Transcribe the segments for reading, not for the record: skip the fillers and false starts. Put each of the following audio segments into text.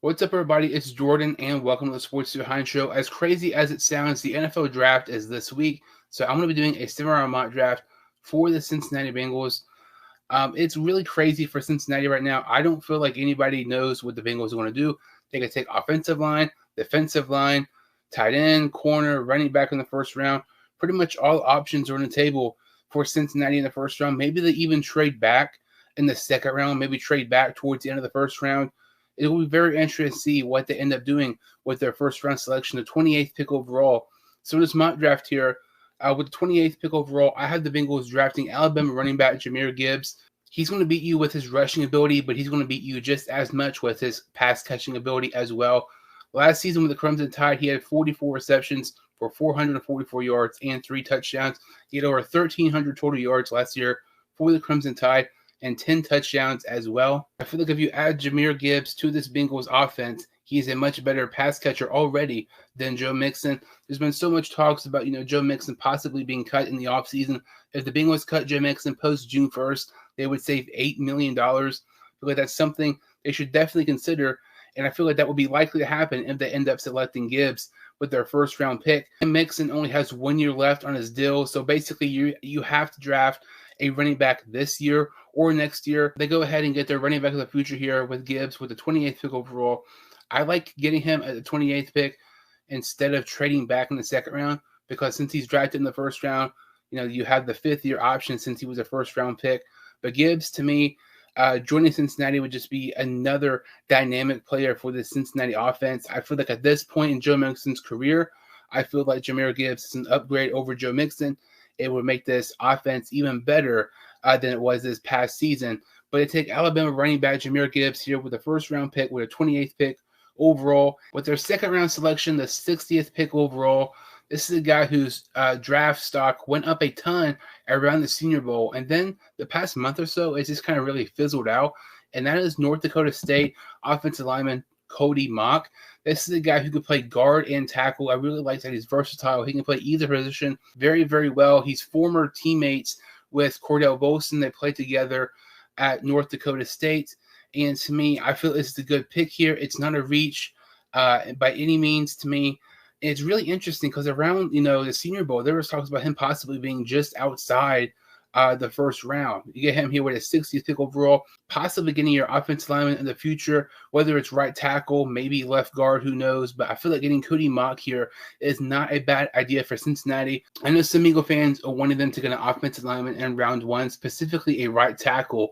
What's up, everybody? It's Jordan, and welcome to the Sports Behind Show. As crazy as it sounds, the NFL draft is this week, so I'm going to be doing a 7-round mock draft for the Cincinnati Bengals. It's really crazy for Cincinnati right now. I don't feel like anybody knows what the Bengals are going to do. They could take offensive line, defensive line, tight end, corner, running back in the first round. Pretty much all options are on the table for Cincinnati in the first round. Maybe they even trade back in the second round, maybe trade back towards the end of the first round. It will be very interesting to see what they end up doing with their first-round selection, the 28th pick overall. So in this mock draft here, with the 28th pick overall, I have the Bengals drafting Alabama running back Jahmyr Gibbs. He's going to beat you with his rushing ability, but he's going to beat you just as much with his pass-catching ability as well. Last season with the Crimson Tide, he had 44 receptions for 444 yards and 3 touchdowns. He had over 1,300 total yards last year for the Crimson Tide, and 10 touchdowns as well. I feel like if you add Jahmyr Gibbs to this Bengals offense, he's a much better pass catcher already than Joe Mixon. There's been so much talks about, Joe Mixon possibly being cut in the offseason. If the Bengals cut Joe Mixon post June 1st, they would save $8 million. I feel like that's something they should definitely consider, and I feel like that would be likely to happen if they end up selecting Gibbs with their first-round pick. And Mixon only has 1 year left on his deal, so basically you have to draft a running back this year or next year. They go ahead and get their running back of the future here with Gibbs with the 28th pick overall. I like getting him at the 28th pick instead of trading back in the second round, because since he's drafted in the first round, you have the 5th-year option since he was a first-round pick. But Gibbs, to me, joining Cincinnati would just be another dynamic player for the Cincinnati offense. I feel like at this point in Joe Mixon's career, I feel like Jahmyr Gibbs is an upgrade over Joe Mixon. It would make this offense even better than it was this past season. But they take Alabama running back Jahmyr Gibbs here with a first-round pick, with a 28th pick overall. With their second-round selection, the 60th pick overall, this is a guy whose draft stock went up a ton around the Senior Bowl. And then the past month or so, it's just kind of really fizzled out. And that is North Dakota State offensive lineman Cody Mauch. This is a guy who could play guard and tackle. I really like that he's versatile. He can play either position very, very well. He's former teammates with Cordell Bolson. They played together at North Dakota State. And to me, I feel this is a good pick here. It's not a reach by any means to me. It's really interesting because around, the Senior Bowl, there was talks about him possibly being just outside the first round. You get him here with a 60th pick overall, possibly getting your offensive lineman in the future, whether it's right tackle, maybe left guard, who knows. But I feel like getting Cody Mauch here is not a bad idea for Cincinnati. I know some Eagle fans are wanting them to get an offensive lineman in round 1, specifically a right tackle,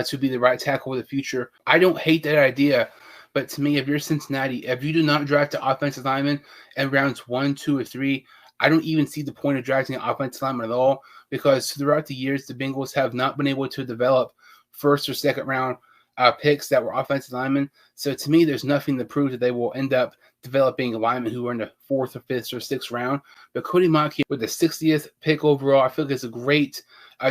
to be the right tackle of the future. I don't hate that idea. But to me, if you're Cincinnati, if you do not draft an offensive lineman in rounds 1, 2, or 3, I don't even see the point of drafting an offensive lineman at all, because throughout the years, the Bengals have not been able to develop first or second round picks that were offensive linemen. So to me, there's nothing to prove that they will end up developing linemen who are in the 4th or 5th or 6th round. But Cody Mauch here with the 60th pick overall, I feel like it's a great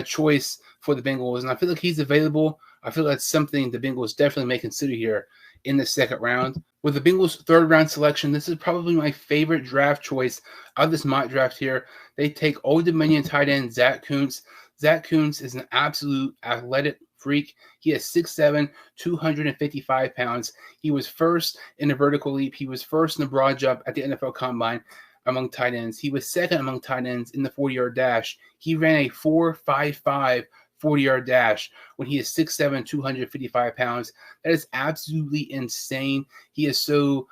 choice for the Bengals. And I feel like he's available. I feel like that's something the Bengals definitely may consider here in the second round. With the Bengals' 3rd round selection, this is probably my favorite draft choice of this mock draft here. They take Old Dominion tight end Zach Kuntz. Zach Kuntz is an absolute athletic freak. He is 6'7", 255 pounds. He was first in the vertical leap. He was first in the broad jump at the NFL Combine among tight ends. He was second among tight ends in the 40-yard dash. He ran a 4.55 40-yard dash when he is 6'7", 255 pounds. That is absolutely insane. He is so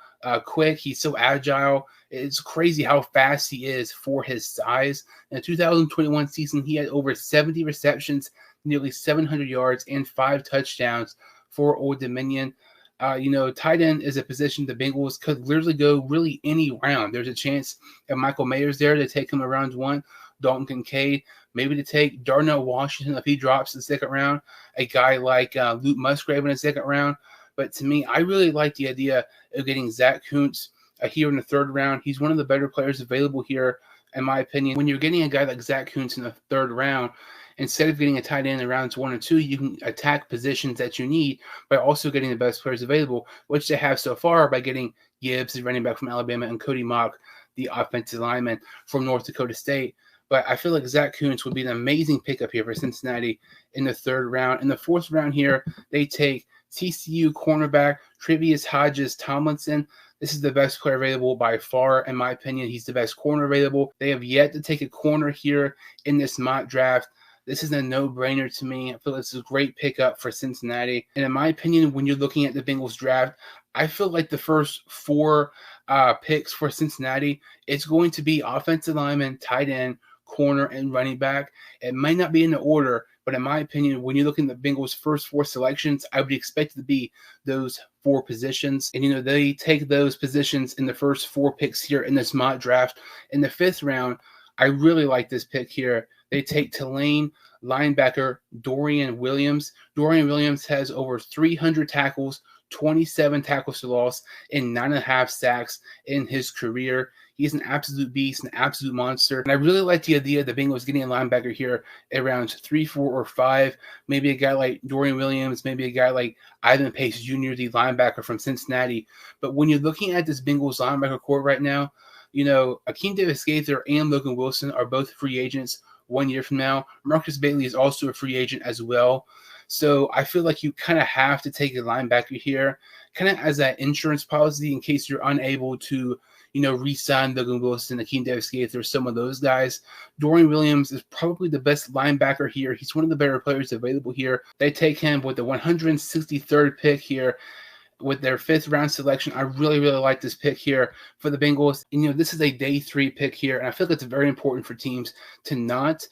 quick. He's so agile. It's crazy how fast he is for his size. In the 2021 season, he had over 70 receptions, nearly 700 yards, and 5 touchdowns for Old Dominion. Tight end is a position the Bengals could literally go really any round. There's a chance if Michael Mayer's there to take him around 1. Dalton Kincaid, maybe to take Darnell Washington if he drops in the second round, a guy like Luke Musgrave in the second round. But to me, I really like the idea of getting Zach Kuntz here in the 3rd round. He's one of the better players available here, in my opinion. When you're getting a guy like Zach Kuntz in the 3rd round, instead of getting a tight end in rounds 1 and 2, you can attack positions that you need by also getting the best players available, which they have so far by getting Gibbs, the running back from Alabama, and Cody Mauch, the offensive lineman from North Dakota State. But I feel like Zach Kuntz would be an amazing pickup here for Cincinnati in the 3rd round. In the 4th round here, they take TCU cornerback Tre'Vius Hodges-Tomlinson. This is the best player available by far. In my opinion, he's the best corner available. They have yet to take a corner here in this mock draft. This is a no-brainer to me. I feel this is a great pickup for Cincinnati. And in my opinion, when you're looking at the Bengals draft, I feel like the first 4 picks for Cincinnati, it's going to be offensive lineman, tight end, corner, and running back. It might not be in the order, but in my opinion, when you're looking at the Bengals' first 4 selections, I would expect it to be those 4 positions. And, they take those positions in the first 4 picks here in this mock draft. In the 5th round, I really like this pick here. They take Tulane linebacker Dorian Williams. Dorian Williams has over 300 tackles, 27 tackles for loss, and 9.5 sacks in his career. He's an absolute beast, an absolute monster. And I really like the idea of the Bengals getting a linebacker here at rounds 3, 4, or 5. Maybe a guy like Dorian Williams, maybe a guy like Ivan Pace Jr., the linebacker from Cincinnati. But when you're looking at this Bengals linebacker core right now, Akeem Davis-Gaither and Logan Wilson are both free agents 1 year from now. Marcus Bailey is also a free agent as well. So I feel like you kind of have to take a linebacker here, kind of as that insurance policy in case you're unable to, re-sign Logan Wilson, Akeem Davis-Gaither, some of those guys. Dorian Williams is probably the best linebacker here. He's one of the better players available here. They take him with the 163rd pick here with their 5th round selection. I really, really like this pick here for the Bengals. And, this is a day 3 pick here, and I feel like it's very important for teams to not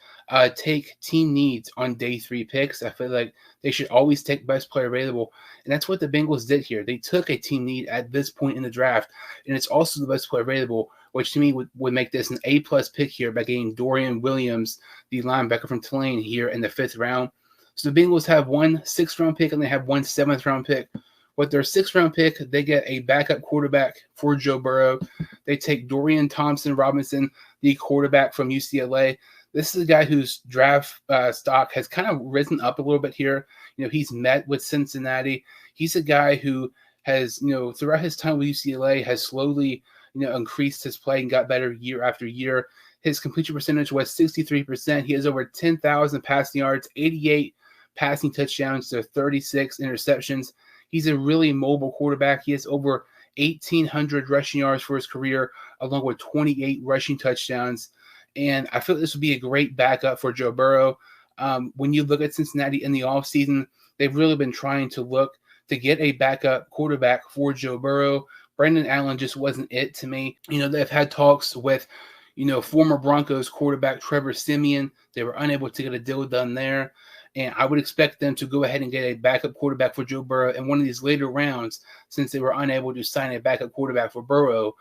take team needs on day 3 picks. I feel like they should always take best player available, and that's what the Bengals did here. They took a team need at this point in the draft, and it's also the best player available, which to me would make this an A-plus pick here by getting Dorian Williams, the linebacker from Tulane, here in the 5th round. So the Bengals have 1 6th round pick, and they have 1 7th round pick. With their 6th round pick, they get a backup quarterback for Joe Burrow. They take Dorian Thompson-Robinson, the quarterback from UCLA. This is a guy whose draft stock has kind of risen up a little bit here. He's met with Cincinnati. He's a guy who has, throughout his time with UCLA, has slowly, increased his play and got better year after year. His completion percentage was 63%. He has over 10,000 passing yards, 88 passing touchdowns to 36 interceptions. He's a really mobile quarterback. He has over 1,800 rushing yards for his career, along with 28 rushing touchdowns. And I feel this would be a great backup for Joe Burrow. When you look at Cincinnati in the offseason, they've really been trying to look to get a backup quarterback for Joe Burrow. Brandon Allen just wasn't it to me. They've had talks with, former Broncos quarterback Trevor Siemian. They were unable to get a deal done there. And I would expect them to go ahead and get a backup quarterback for Joe Burrow in one of these later rounds, since they were unable to sign a backup quarterback for Burrow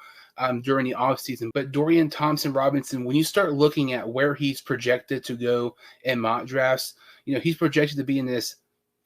during the offseason. But Dorian Thompson-Robinson, when you start looking at where he's projected to go in mock drafts, he's projected to be in this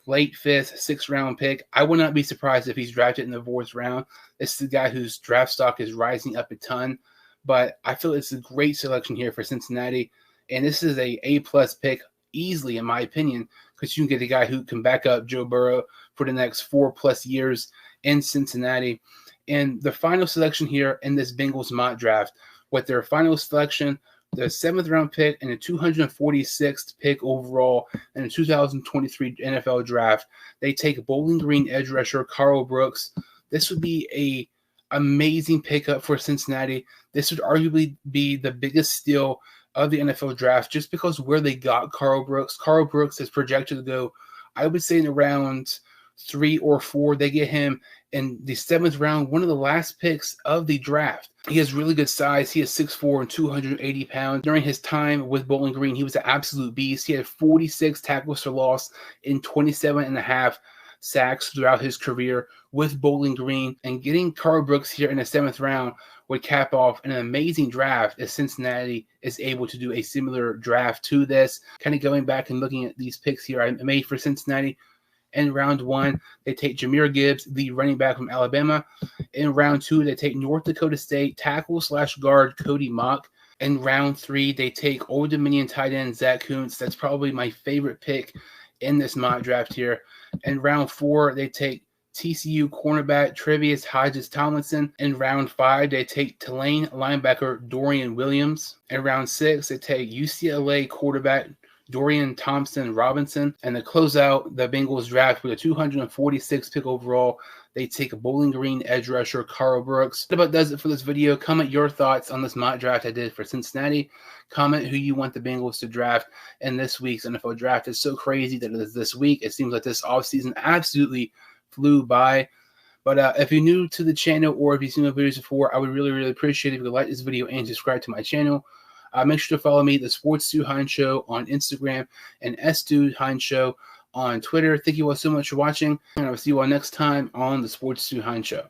late 5th, 6th round pick. I would not be surprised if he's drafted in the 4th round. This is a guy whose draft stock is rising up a ton. But I feel it's a great selection here for Cincinnati. And this is a A-plus pick, easily, in my opinion, because you can get a guy who can back up Joe Burrow for the next 4+ years in Cincinnati. And the final selection here in this Bengals mock draft, with their final selection, the 7th round pick and the 246th pick overall in the 2023 NFL draft, they take Bowling Green edge rusher Karl Brooks. This would be a amazing pickup for Cincinnati. This would arguably be the biggest steal of the NFL draft, just because where they got Karl Brooks. Karl Brooks is projected to go, I would say, in around 3 or 4. They get him in the 7th round, one of the last picks of the draft. He has really good size. He is 6'4" and 280 pounds. During his time with Bowling Green, he was an absolute beast. He had 46 tackles for loss and 27.5 sacks throughout his career with Bowling Green. And getting Karl Brooks here in the 7th round would cap off an amazing draft if Cincinnati is able to do a similar draft to this. Kind of going back and looking at these picks here I made for Cincinnati. In round 1, they take Jahmyr Gibbs, the running back from Alabama. In round 2, they take North Dakota State tackle/guard Cody Mauch. In round 3, they take Old Dominion tight end Zach Kuntz. That's probably my favorite pick in this mock draft here. In round 4, they take TCU cornerback Tre'Vius Hodges-Tomlinson. In round 5, they take Tulane linebacker Dorian Williams. In round 6, they take UCLA quarterback Dorian Thompson-Robinson. And to close out the Bengals draft with a 246 pick overall, they take a Bowling Green edge rusher, Karl Brooks. That about does it for this video. Comment your thoughts on this mock draft I did for Cincinnati. Comment who you want the Bengals to draft in this week's NFL draft. It's so crazy that it is this week. It seems like this offseason absolutely flew by. But if you're new to the channel or if you've seen my videos before, I would really, really appreciate it if you could like this video and subscribe to my channel. Make sure to follow me, the Sports Stu Hines Show on Instagram and Stu Hines Show on Twitter. Thank you all so much for watching, and I will see you all next time on the Sports Stu Hines Show.